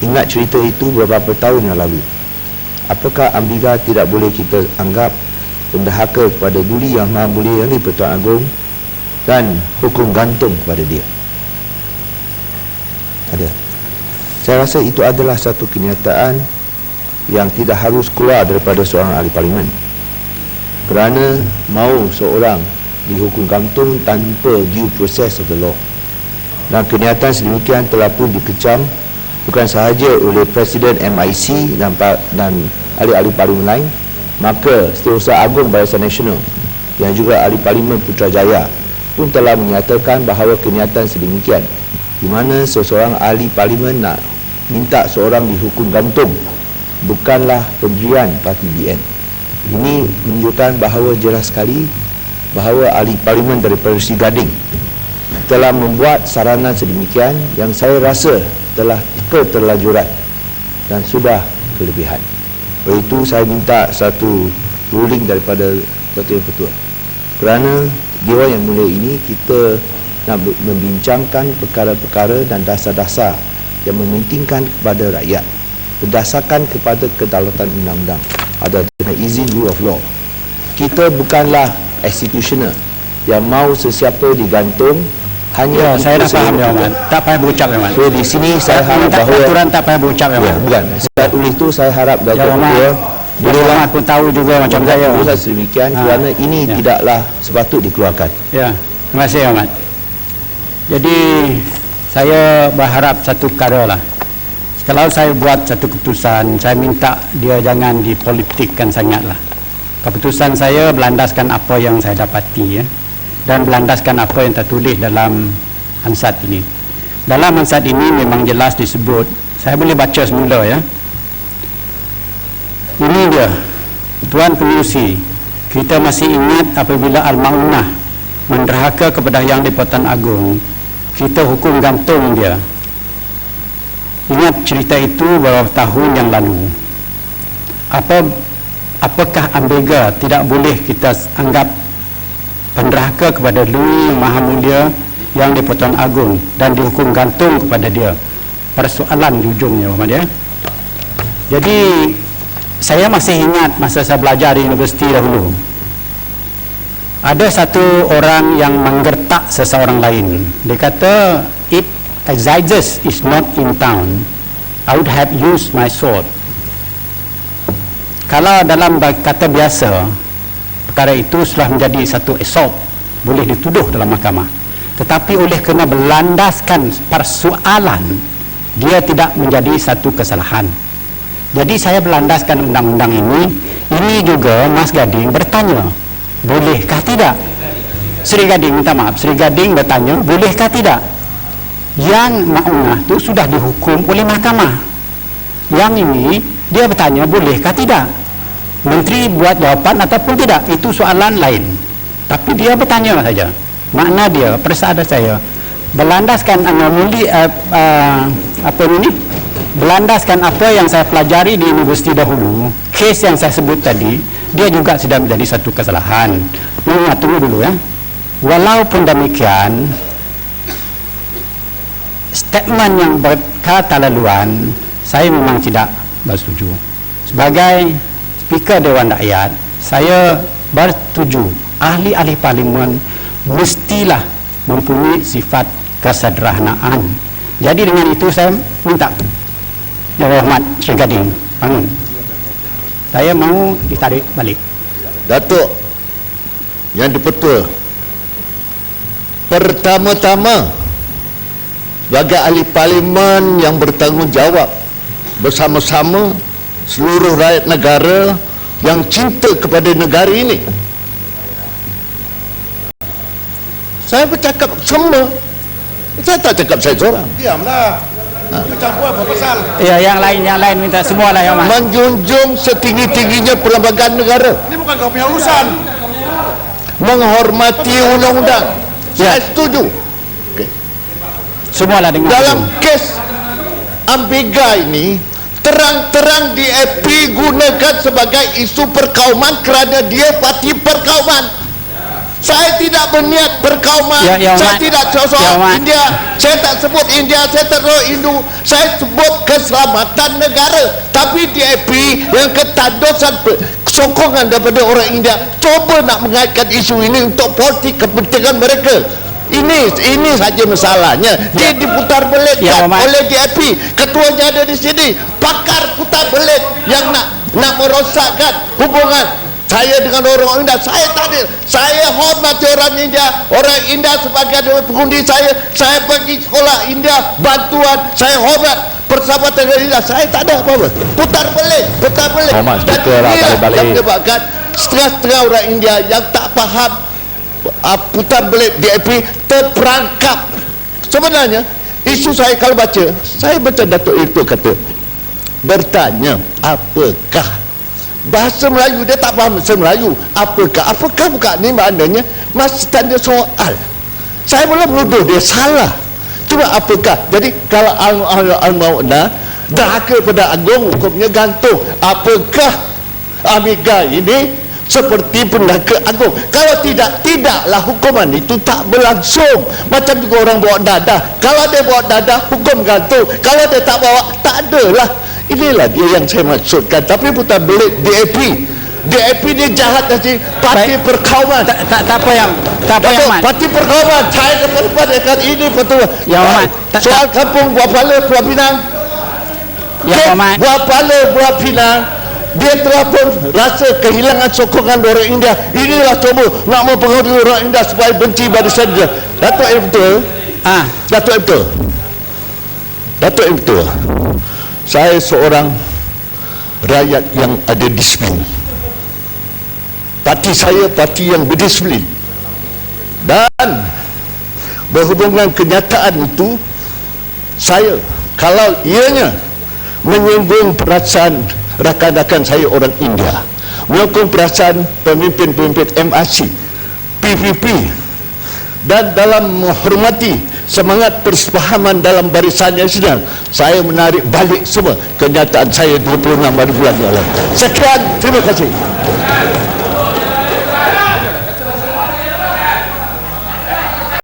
Ingat cerita itu beberapa tahun yang lalu. Apakah Ambiga tidak boleh kita anggap pendahaka kepada Duli Yang Maha Mulia Yang di-Pertuan Agong dan hukum gantung kepada dia? Ada. Saya rasa itu adalah satu kenyataan yang tidak harus keluar daripada seorang ahli parlimen, kerana mahu seorang dihukum gantung tanpa due process of the law. Dan kenyataan sedemikian telah pun dikecam bukan sahaja oleh Presiden MIC dan ahli-ahli parlimen lain, maka Setiausaha Agong Barisan Nasional yang juga ahli parlimen Putrajaya pun telah menyatakan bahawa kenyataan sedemikian, di mana seseorang ahli parlimen nak minta seorang dihukum gantung, bukanlah pendirian parti BN. Ini menunjukkan bahawa jelas sekali bahawa ahli parlimen daripada Sri Gading telah membuat saranan sedemikian yang saya rasa telah keterlanjuran dan sudah kelebihan. Oleh itu saya minta satu ruling daripada Datuk Yang Pertua, kerana Dewan Yang Mulia ini kita nak membincangkan perkara-perkara dan dasar-dasar yang mementingkan kepada rakyat berdasarkan kepada kedaulatan undang-undang, ada izin rule of law. Kita bukanlah executioner yang mau sesiapa digantung hanya. Saya dah faham, Ya Wan. Tak payah berucap, Ya Wan. So di sini saya harap bahawa aturan tak payah berucap, Ya Wan. Bukan. Sebab oleh itu saya harap Datuk Ketua bolehlah pun tahu juga macam saya. Sedemikian kerana ini tidaklah sepatut dikeluarkan. Ya. Terima kasih, Ya Wan. Jadi saya berharap satu perkara lah. Kalau saya buat satu keputusan, saya minta dia jangan dipolitikkan sangatlah. Keputusan saya berlandaskan apa yang saya dapati, ya, dan berlandaskan apa yang tertulis dalam Hansard ini. Dalam Hansard ini memang jelas disebut, saya boleh baca semula, ya. Ini dia, Tuan Pengerusi, kita masih ingat apabila Al-Ma'unah menderhaka kepada Yang di-Pertuan Agong, kita hukum gantung dia. Ingat cerita itu beberapa tahun yang lalu. Apakah Ambiga tidak boleh kita anggap penderhaka kepada Duli Yang Maha Mulia Yang di-Pertuan Agong dan dihukum gantung kepada dia? Persoalan di ujungnya, ya. Jadi saya masih ingat masa saya belajar di universiti dahulu, ada satu orang yang menggertak seseorang lain. Dia kata, if Exercise is not in town, I would have used my sword. Kalau dalam kata biasa, perkara itu sudah menjadi satu assault, boleh dituduh dalam mahkamah. Tetapi oleh kerana berlandaskan persoalan, dia tidak menjadi satu kesalahan. Jadi saya berlandaskan undang-undang ini juga Mas Gading bertanya, bolehkah tidak? Sri Gading, minta maaf, Sri Gading bertanya, bolehkah tidak? Yang Ma'unah itu sudah dihukum oleh mahkamah. Yang ini dia bertanya bolehkah tidak. Menteri buat jawapan ataupun tidak, itu soalan lain. Tapi dia bertanya saja. Makna dia, perasaan saya, berlandaskan anomali berlandaskan apa yang saya pelajari di universiti dahulu, kes yang saya sebut tadi, dia juga sudah menjadi satu kesalahan. Tunggu dulu, ya. Walaupun demikian, statement yang berkata laluan, saya memang tidak bersetuju. Sebagai Speaker Dewan Rakyat, saya bersetuju ahli-ahli parlimen mestilah mempunyai sifat kesederhanaan. Jadi dengan itu saya minta Yang Berhormat Sri Gading bangun. Saya mau ditarik balik. Datuk Yang di-Pertua, pertama-tama sebagai ahli parlimen yang bertanggungjawab bersama-sama seluruh rakyat negara yang cinta kepada negara ini, saya bercakap semua. Saya tak cakap saya seorang. Diamlah. Campur apa pasal? Ya, yang lain minta semualah, Ya Mas. Menjunjung setinggi-tingginya perlembagaan negara. Ini bukan kau punya urusan. Menghormati undang-undang. Saya setuju. Semualah dengan dalam kes Ambiga ini terang-terang digunakan sebagai isu perkauman kerana dia parti perkauman. Saya tidak berniat berkauman. Saya tidak soal India. Saya tak sebut India. Saya tak sebut Hindu. Saya sebut keselamatan negara. Tapi DAP yang ketadusan sokongan daripada orang India coba nak mengaitkan isu ini untuk politik kepentingan mereka. Ini saja masalahnya. Dia diputar belitkan oleh DAP. Ketuanya ada di sini. Pakar putar belit yang nak merosakkan hubungan saya dengan orang India. Saya tak ada. Saya hormati orang India. Orang India sebagai pengundi saya pergi sekolah India, bantuan, saya hormat persahabatan dengan India. Saya tak ada apa-apa. Putar belit. Dan inilah yang menyebabkan setengah-setengah orang India yang tak faham putar belit DAP terperangkap. Sebenarnya isu saya kalau baca, saya baca Datuk itu kata bertanya apakah bahasa Melayu, dia tak faham bahasa Melayu. Apakah bukan ni maknanya masih tanda soal. Saya mula menuduh dia salah. Cuma apakah? Jadi kalau al-mauna dahaka pada agung, hukumnya gantung. Apakah Amiga ini seperti pendaka agung? Kalau tidaklah hukuman itu tak berlangsung. Macam juga orang bawa dadah. Kalau dia bawa dadah, hukum gantung. Kalau dia tak bawa, tak adalah. Inilah dia yang saya maksudkan. Tapi putar belit DAP dia jahat nanti. Parti perkauman. Tak apa yang parti perkauman. Saya depan dekat ini betul. Soal kampung Buah Pala, Pulau Pinang. Buah Pala, Pulau Pinang. Dia telah pun rasa kehilangan sokongan orang India. Inilah coba nak mempengaruhi orang India supaya benci barisan dia. Datuk M betul. Saya seorang rakyat yang ada disiplin. Parti saya parti yang berdisiplin. Dan berhubungan kenyataan itu, saya kalau ianya menyinggung perasaan rakan-rakan saya orang India, menyinggung perasaan pemimpin-pemimpin MRC, PPP, dan dalam menghormati semangat persepahaman dalam barisan yang sedang, saya menarik balik semua kenyataan saya 26 hari bulan yang lalu. Sekian, terima kasih.